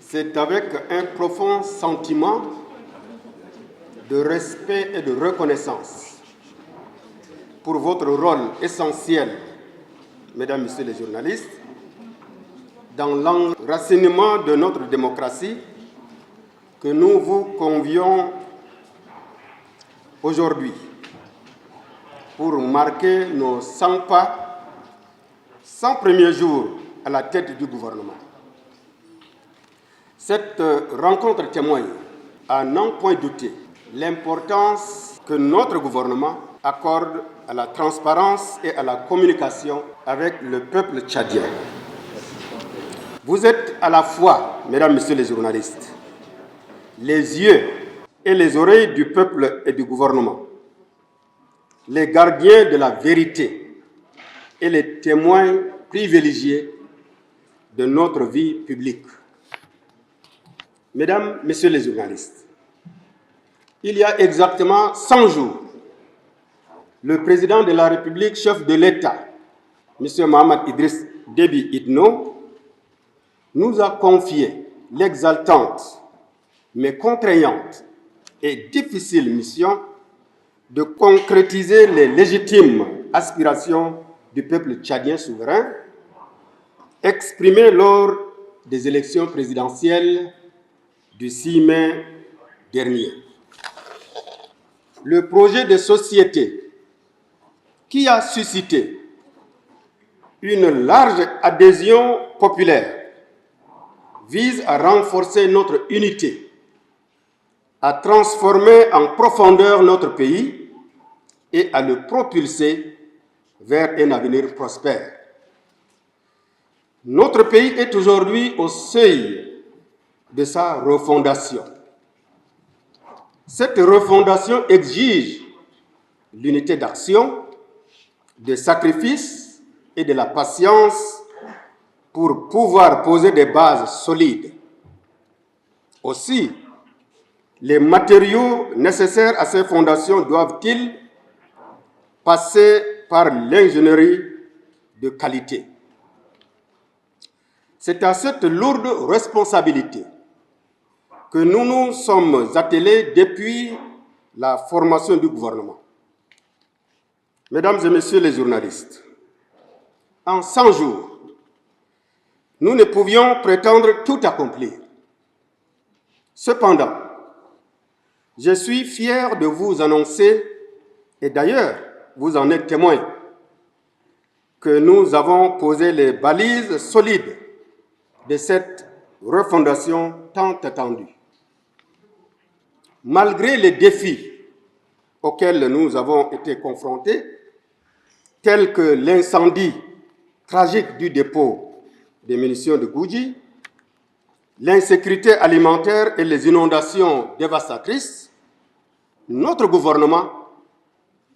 C'est avec un profond sentiment de respect et de reconnaissance pour votre rôle essentiel, mesdames, messieurs les journalistes, dans l'enracinement de notre démocratie que nous vous convions aujourd'hui pour marquer nos 100 pas, 100 premiers jours à la tête du gouvernement. Cette rencontre témoigne, à n'en point douter, l'importance que notre gouvernement accorde à la transparence et à la communication avec le peuple tchadien. Vous êtes à la fois, mesdames, messieurs les journalistes, les yeux et les oreilles du peuple et du gouvernement, les gardiens de la vérité et les témoins privilégiés de notre vie publique. Mesdames, messieurs les journalistes, il y a exactement 100 jours, le président de la République, chef de l'État, M. Mohamed Idriss Déby Itno, nous a confié l'exaltante, mais contraignante et difficile mission de concrétiser les légitimes aspirations du peuple tchadien souverain exprimées lors des élections présidentielles du 6 mai dernier. Le projet de société qui a suscité une large adhésion populaire vise à renforcer notre unité, à transformer en profondeur notre pays et à le propulser vers un avenir prospère. Notre pays est aujourd'hui au seuil de sa refondation. Cette refondation exige l'unité d'action, de sacrifice et de la patience pour pouvoir poser des bases solides. Aussi, les matériaux nécessaires à ces fondations doivent-ils passer par l'ingénierie de qualité. C'est à cette lourde responsabilité que nous nous sommes attelés depuis la formation du gouvernement. Mesdames et messieurs les journalistes, en 100 jours, nous ne pouvions prétendre tout accomplir. Cependant, je suis fier de vous annoncer, et d'ailleurs, vous en êtes témoins, que nous avons posé les balises solides de cette refondation tant attendue. Malgré les défis auxquels nous avons été confrontés, tels que l'incendie tragique du dépôt des munitions de Goudji, l'insécurité alimentaire et les inondations dévastatrices, notre gouvernement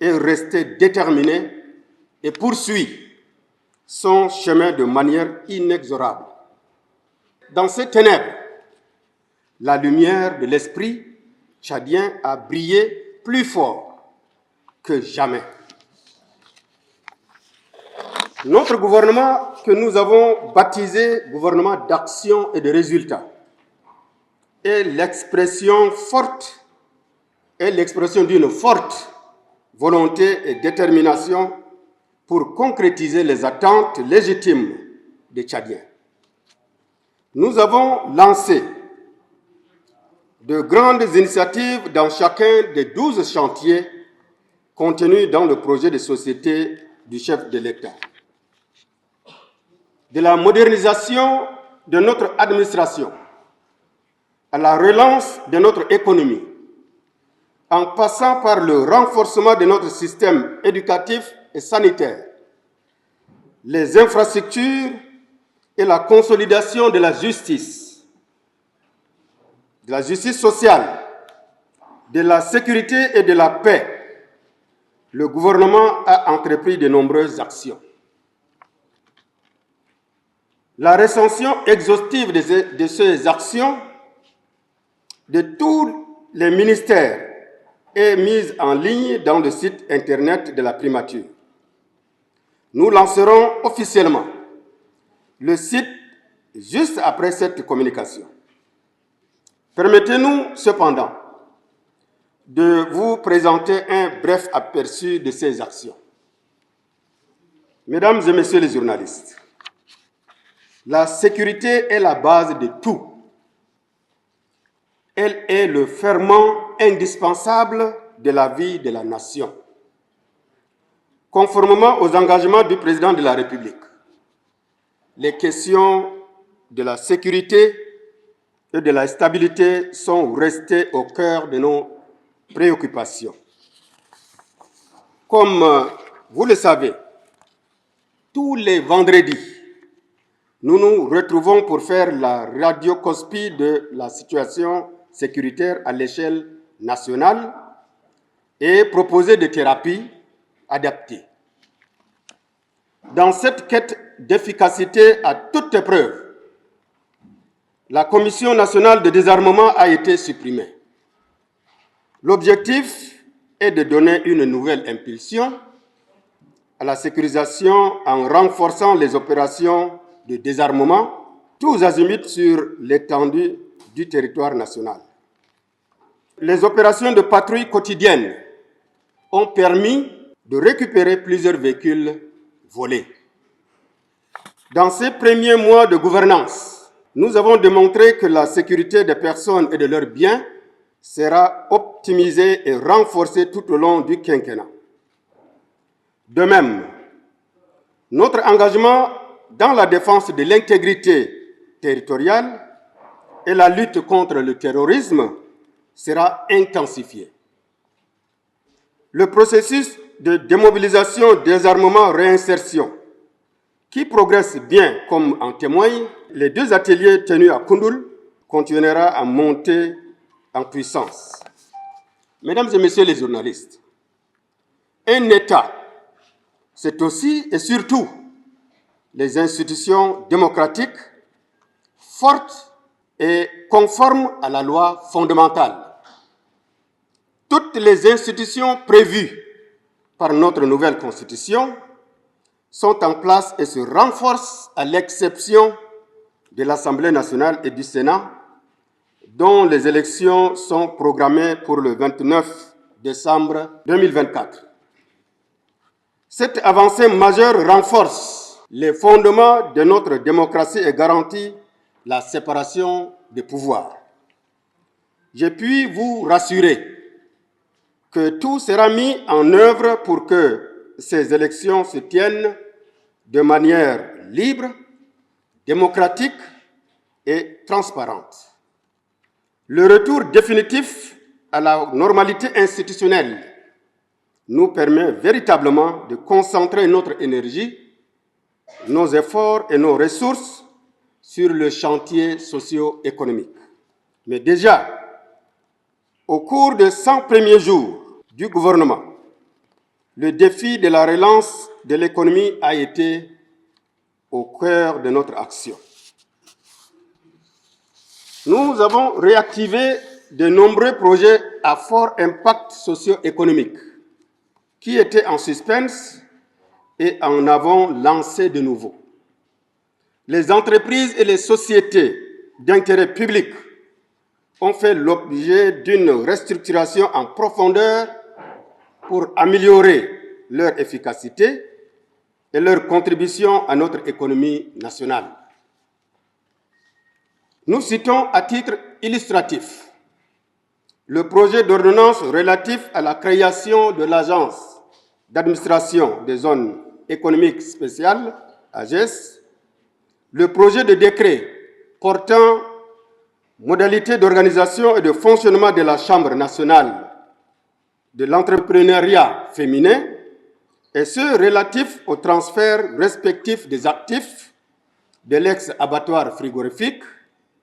est resté déterminé et poursuit son chemin de manière inexorable. Dans ces ténèbres, la lumière de l'esprit tchadien a brillé plus fort que jamais. Notre gouvernement, que nous avons baptisé gouvernement d'action et de résultats, est l'expression d'une forte volonté et détermination pour concrétiser les attentes légitimes des Tchadiens. Nous avons lancé de grandes initiatives dans chacun des 12 chantiers contenus dans le projet de société du chef de l'État. De la modernisation de notre administration à la relance de notre économie, en passant par le renforcement de notre système éducatif et sanitaire, les infrastructures et la consolidation de la justice sociale, de la sécurité et de la paix, le gouvernement a entrepris de nombreuses actions. La recension exhaustive de ces actions de tous les ministères est mise en ligne dans le site internet de la primature. Nous lancerons officiellement le site juste après cette communication. Permettez-nous cependant de vous présenter un bref aperçu de ces actions. Mesdames et messieurs les journalistes, la sécurité est la base de tout. Elle est le ferment indispensable de la vie de la nation. Conformément aux engagements du président de la République, les questions de la sécurité et de la stabilité sont restées au cœur de nos préoccupations. Comme vous le savez, tous les vendredis, nous nous retrouvons pour faire la radioscopie de la situation sécuritaire à l'échelle nationale et proposer des thérapies adaptées. Dans cette quête d'efficacité à toute épreuve, la Commission nationale de désarmement a été supprimée. L'objectif est de donner une nouvelle impulsion à la sécurisation en renforçant les opérations de désarmement, tous azimuts sur l'étendue du territoire national. Les opérations de patrouille quotidiennes ont permis de récupérer plusieurs véhicules volés. Dans ces premiers mois de gouvernance, nous avons démontré que la sécurité des personnes et de leurs biens sera optimisée et renforcée tout au long du quinquennat. De même, notre engagement dans la défense de l'intégrité territoriale et la lutte contre le terrorisme sera intensifié. Le processus de démobilisation, désarmement, réinsertion, qui progresse bien comme en témoignent les 2 ateliers tenus à Koundoul, continuera à monter en puissance. Mesdames et messieurs les journalistes, un État, c'est aussi et surtout les institutions démocratiques fortes et conformes à la loi fondamentale. Toutes les institutions prévues par notre nouvelle Constitution sont en place et se renforcent à l'exception de l'Assemblée nationale et du Sénat, dont les élections sont programmées pour le 29 décembre 2024. Cette avancée majeure renforce les fondements de notre démocratie et garantit la séparation des pouvoirs. Je puis vous rassurer que tout sera mis en œuvre pour que ces élections se tiennent de manière libre, démocratique et transparente. Le retour définitif à la normalité institutionnelle nous permet véritablement de concentrer notre énergie, nos efforts et nos ressources sur le chantier socio-économique. Mais déjà, au cours des 100 premiers jours du gouvernement, le défi de la relance de l'économie a été au cœur de notre action. Nous avons réactivé de nombreux projets à fort impact socio-économique qui étaient en suspens et en avons lancé de nouveaux. Les entreprises et les sociétés d'intérêt public ont fait l'objet d'une restructuration en profondeur pour améliorer leur efficacité et leur contribution à notre économie nationale. Nous citons à titre illustratif le projet d'ordonnance relatif à la création de l'Agence d'administration des zones économiques spéciales, AGES, le projet de décret portant modalités d'organisation et de fonctionnement de la Chambre nationale de l'entrepreneuriat féminin et ceux relatifs au transfert respectif des actifs de l'ex-abattoir frigorifique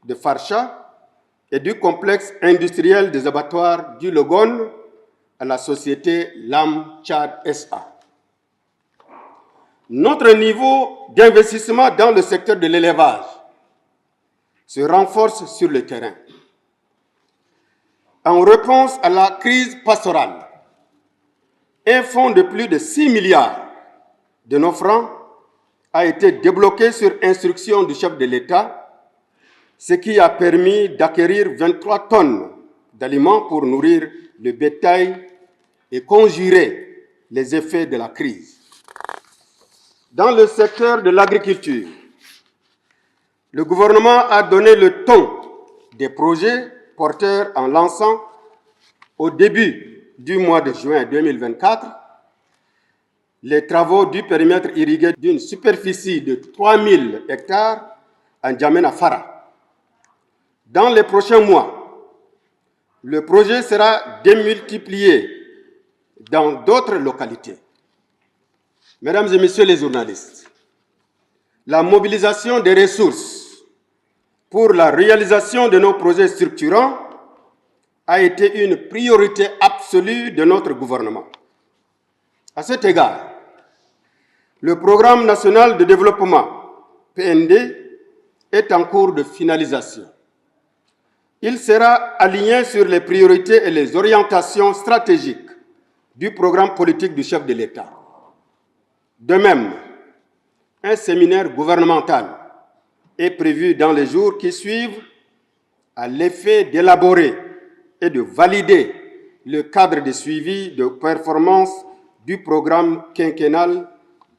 de Farsha et du complexe industriel des abattoirs du Logone à la société LAM Tchad SA. Notre niveau d'investissement dans le secteur de l'élevage se renforce sur le terrain. En réponse à la crise pastorale, un fonds de plus de 6 milliards de nos francs a été débloqué sur instruction du chef de l'État ce qui a permis d'acquérir 23 tonnes d'aliments pour nourrir le bétail et conjurer les effets de la crise. Dans le secteur de l'agriculture, le gouvernement a donné le ton des projets porteurs en lançant, au début du mois de juin 2024, les travaux du périmètre irrigué d'une superficie de 3000 hectares en N'Djamena Fara. Dans les prochains mois, le projet sera démultiplié dans d'autres localités. Mesdames et messieurs les journalistes, la mobilisation des ressources pour la réalisation de nos projets structurants a été une priorité absolue de notre gouvernement. À cet égard, le Programme national de développement, PND, est en cours de finalisation. Il sera aligné sur les priorités et les orientations stratégiques du programme politique du chef de l'État. De même, un séminaire gouvernemental est prévu dans les jours qui suivent à l'effet d'élaborer et de valider le cadre de suivi de performance du programme quinquennal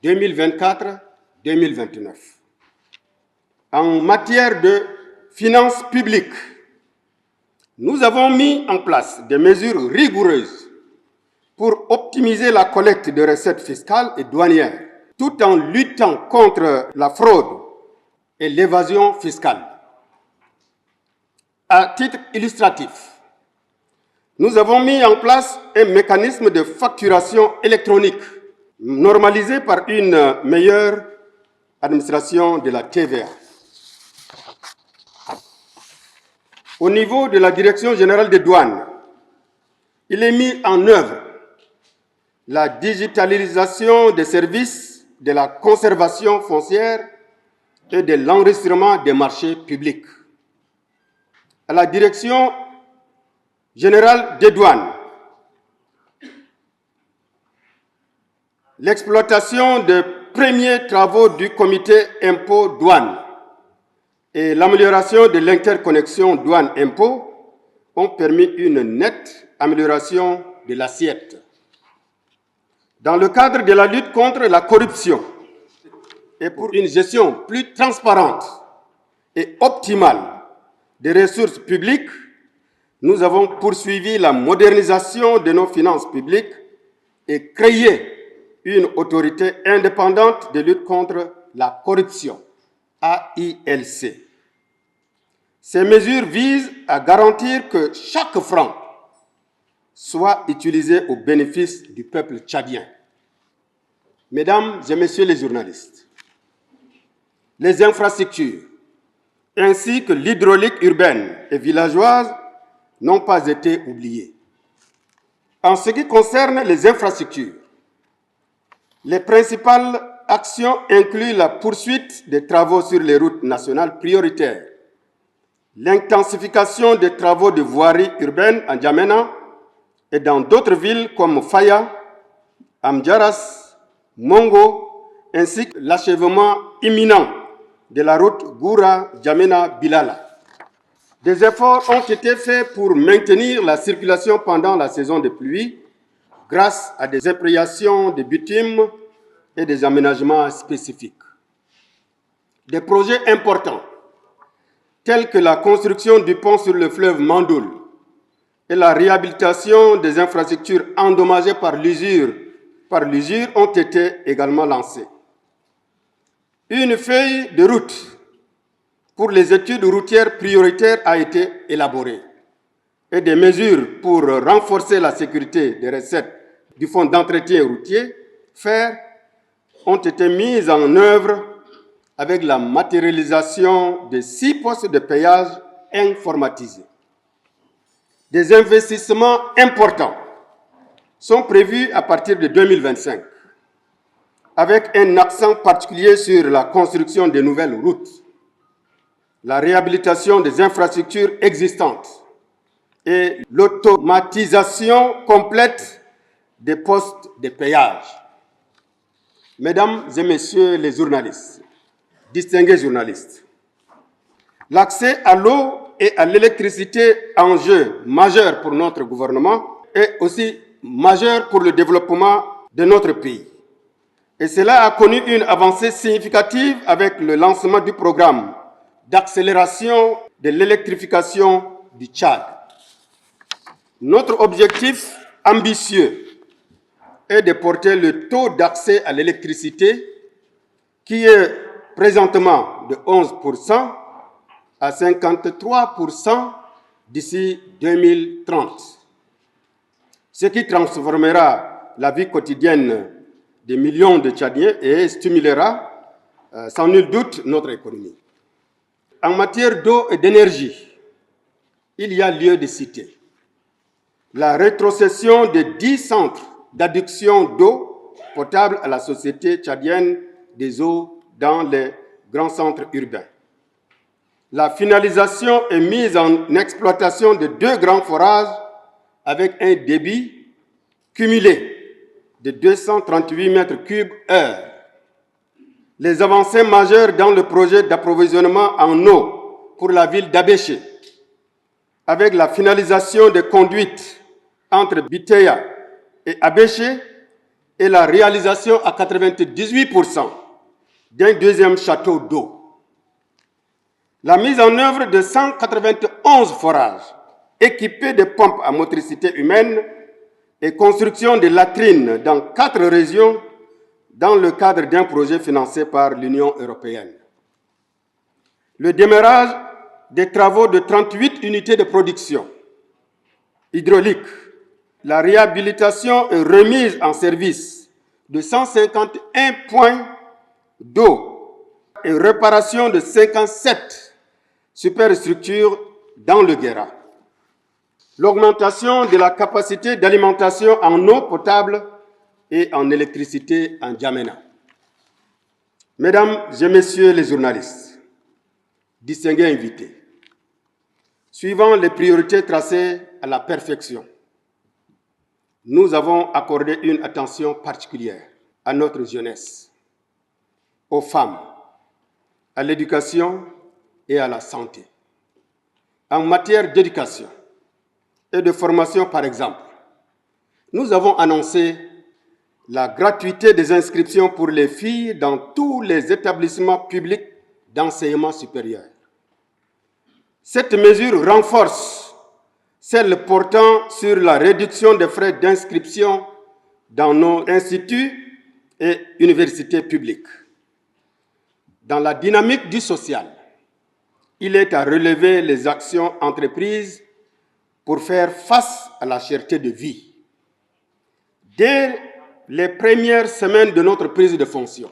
2024-2029. En matière de finances publiques, nous avons mis en place des mesures rigoureuses pour optimiser la collecte de recettes fiscales et douanières, tout en luttant contre la fraude et l'évasion fiscale. À titre illustratif, nous avons mis en place un mécanisme de facturation électronique normalisé par une meilleure administration de la TVA. Au niveau de la Direction générale des douanes, il est mis en œuvre la digitalisation des services de la conservation foncière et de l'enregistrement des marchés publics. À la Direction générale des douanes, l'exploitation des premiers travaux du comité impôt-douane et l'amélioration de l'interconnexion douane-impôt ont permis une nette amélioration de l'assiette. Dans le cadre de la lutte contre la corruption et pour une gestion plus transparente et optimale des ressources publiques, nous avons poursuivi la modernisation de nos finances publiques et créé une autorité indépendante de lutte contre la corruption, AILC. Ces mesures visent à garantir que chaque franc soit utilisé au bénéfice du peuple tchadien. Mesdames et messieurs les journalistes, les infrastructures ainsi que l'hydraulique urbaine et villageoise n'ont pas été oubliées. En ce qui concerne les infrastructures, les principales actions incluent la poursuite des travaux sur les routes nationales prioritaires, l'intensification des travaux de voirie urbaine en N'Djamena et dans d'autres villes comme Faya, Amdjaras, Mongo, ainsi que l'achèvement imminent de la route Goura-N'Djamena-Bilala. Des efforts ont été faits pour maintenir la circulation pendant la saison de pluie grâce à des impréations de bitume et des aménagements spécifiques. Des projets importants, tels que la construction du pont sur le fleuve Mandoul et la réhabilitation des infrastructures endommagées par l'usure, ont été également lancés. Une feuille de route pour les études routières prioritaires a été élaborée et des mesures pour renforcer la sécurité des recettes du Fonds d'entretien routier, FER, ont été mises en œuvre avec la matérialisation de 6 postes de péage informatisés. Des investissements importants sont prévus à partir de 2025, avec un accent particulier sur la construction de nouvelles routes, la réhabilitation des infrastructures existantes et l'automatisation complète des postes de péage. Mesdames et messieurs les journalistes, distingués journalistes, L'accès à l'eau et à l'électricité, enjeu majeur pour notre gouvernement, est aussi majeur pour le développement de notre pays. Et cela a connu une avancée significative avec le lancement du programme d'accélération de l'électrification du Tchad. Notre objectif ambitieux est de porter le taux d'accès à l'électricité, qui est présentement de 11%, à 53% d'ici 2030, ce qui transformera la vie quotidienne des millions de Tchadiens et stimulera sans nul doute notre économie. En matière d'eau et d'énergie, il y a lieu de citer la rétrocession de 10 centres d'adduction d'eau potable à la Société tchadienne des eaux dans les grands centres urbains, la finalisation et mise en exploitation de 2 grands forages avec un débit cumulé de 238 mètres cubes heure, les avancées majeures dans le projet d'approvisionnement en eau pour la ville d'Abéché, avec la finalisation des conduites entre Biteya et Abéché et la réalisation à 98% d'un 2e château d'eau. La mise en œuvre de 191 forages équipés de pompes à motricité humaine et construction de latrines dans 4 régions dans le cadre d'un projet financé par l'Union européenne. Le démarrage des travaux de 38 unités de production hydraulique, la réhabilitation et remise en service de 151 points d'eau et réparation de 57 superstructures dans le Guéra. L'augmentation de la capacité d'alimentation en eau potable et en électricité en Djamena. Mesdames et messieurs les journalistes, distingués invités, suivant les priorités tracées à la perfection, nous avons accordé une attention particulière à notre jeunesse, aux femmes, à l'éducation et à la santé. En matière d'éducation et de formation, par exemple, nous avons annoncé la gratuité des inscriptions pour les filles dans tous les établissements publics d'enseignement supérieur. Cette mesure renforce celle portant sur la réduction des frais d'inscription dans nos instituts et universités publiques. Dans la dynamique du social, il est à relever les actions entreprises pour faire face à la cherté de vie. Dès les premières semaines de notre prise de fonction,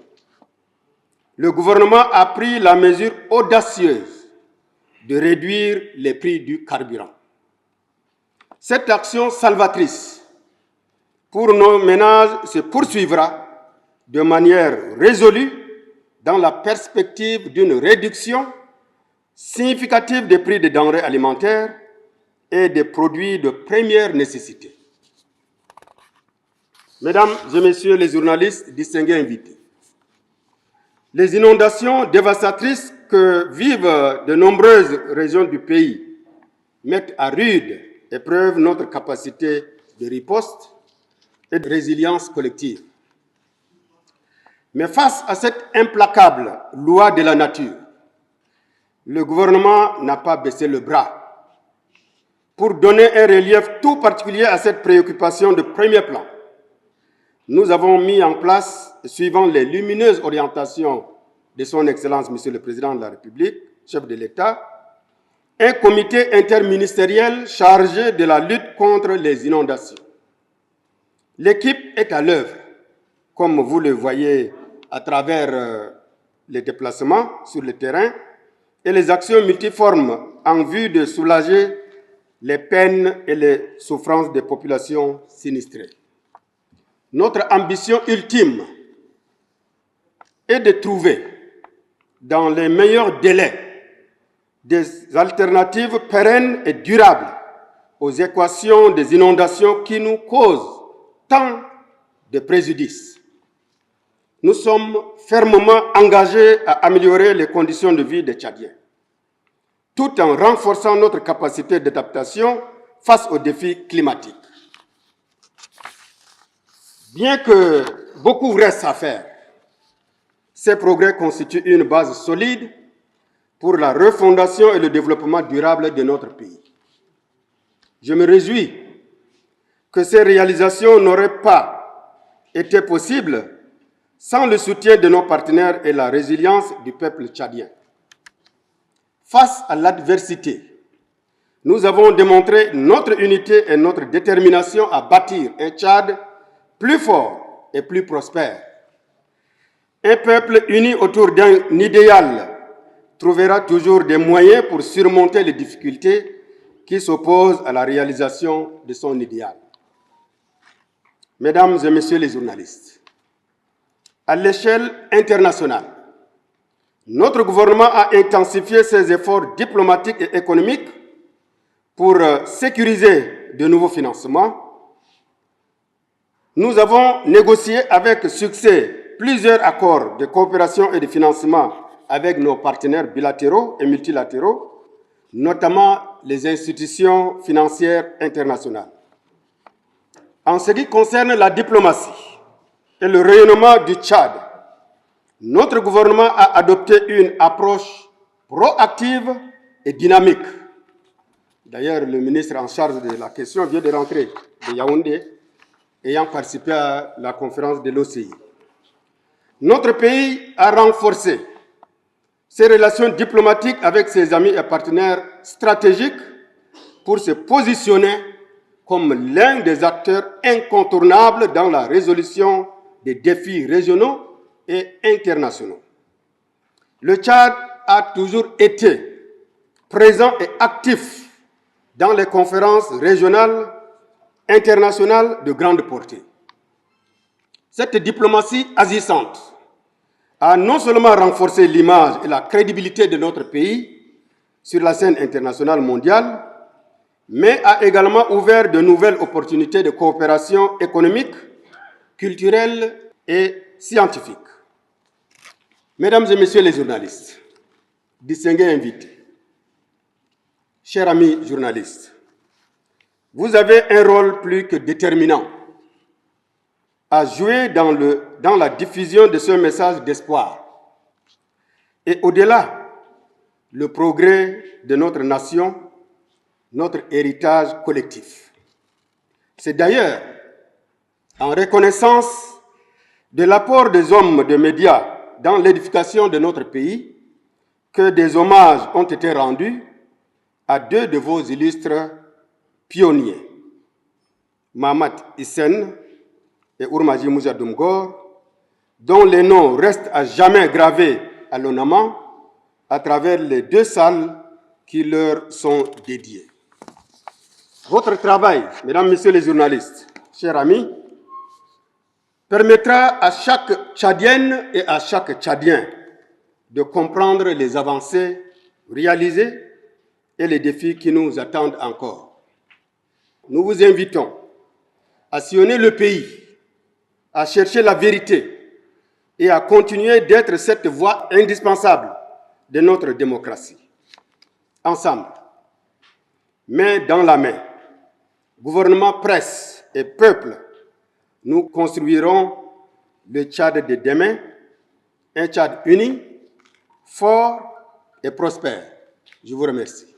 le gouvernement a pris la mesure audacieuse de réduire les prix du carburant. Cette action salvatrice pour nos ménages se poursuivra de manière résolue dans la perspective d'une réduction significative des prix des denrées alimentaires et des produits de première nécessité. Mesdames et messieurs les journalistes, distingués invités, les inondations dévastatrices que vivent de nombreuses régions du pays mettent à rude épreuve notre capacité de riposte et de résilience collective. Mais face à cette implacable loi de la nature, le gouvernement n'a pas baissé le bras. Pour donner un relief tout particulier à cette préoccupation de premier plan, nous avons mis en place, suivant les lumineuses orientations de son Excellence, Monsieur le Président de la République, chef de l'État, un comité interministériel chargé de la lutte contre les inondations. L'équipe est à l'œuvre, comme vous le voyez à travers les déplacements sur le terrain et les actions multiformes en vue de soulager les peines et les souffrances des populations sinistrées. Notre ambition ultime est de trouver, dans les meilleurs délais, des alternatives pérennes et durables aux équations des inondations qui nous causent tant de préjudices. Nous sommes fermement engagés à améliorer les conditions de vie des Tchadiens. tout en renforçant notre capacité d'adaptation face aux défis climatiques. Bien que beaucoup reste à faire, ces progrès constituent une base solide pour la refondation et le développement durable de notre pays. Je me réjouis que ces réalisations n'auraient pas été possibles sans le soutien de nos partenaires et la résilience du peuple tchadien. Face à l'adversité, nous avons démontré notre unité et notre détermination à bâtir un Tchad plus fort et plus prospère. Un peuple uni autour d'un idéal trouvera toujours des moyens pour surmonter les difficultés qui s'opposent à la réalisation de son idéal. Mesdames et messieurs les journalistes, à l'échelle internationale, notre gouvernement a intensifié ses efforts diplomatiques et économiques pour sécuriser de nouveaux financements. Nous avons négocié avec succès plusieurs accords de coopération et de financement avec nos partenaires bilatéraux et multilatéraux, notamment les institutions financières internationales. En ce qui concerne la diplomatie et le rayonnement du Tchad, notre gouvernement a adopté une approche proactive et dynamique. D'ailleurs, le ministre en charge de la question vient de rentrer de Yaoundé, ayant participé à la conférence de l'OCI. Notre pays a renforcé ses relations diplomatiques avec ses amis et partenaires stratégiques pour se positionner comme l'un des acteurs incontournables dans la résolution des défis régionaux et internationaux. Le Tchad a toujours été présent et actif dans les conférences régionales, internationales de grande portée. Cette diplomatie agissante a non seulement renforcé l'image et la crédibilité de notre pays sur la scène internationale mondiale, mais a également ouvert de nouvelles opportunités de coopération économique, culturelle et scientifique. Mesdames et messieurs les journalistes, distingués invités, chers amis journalistes, vous avez un rôle plus que déterminant à jouer dans la diffusion de ce message d'espoir et au-delà, le progrès de notre nation, notre héritage collectif. C'est d'ailleurs en reconnaissance de l'apport des hommes de médias dans l'édification de notre pays que des hommages ont été rendus à deux de vos illustres pionniers, Mahamat Hissène et Ourmaji Moussa Doumgor, dont les noms restent à jamais gravés à l'ONAMA à travers les deux salles qui leur sont dédiées. Votre travail, mesdames, messieurs les journalistes, chers amis, permettra à chaque Tchadienne et à chaque Tchadien de comprendre les avancées réalisées et les défis qui nous attendent encore. Nous vous invitons à sillonner le pays, à chercher la vérité et à continuer d'être cette voie indispensable de notre démocratie. Ensemble, main dans la main, gouvernement, presse et peuple, nous construirons le Tchad de demain, un Tchad uni, fort et prospère. Je vous remercie.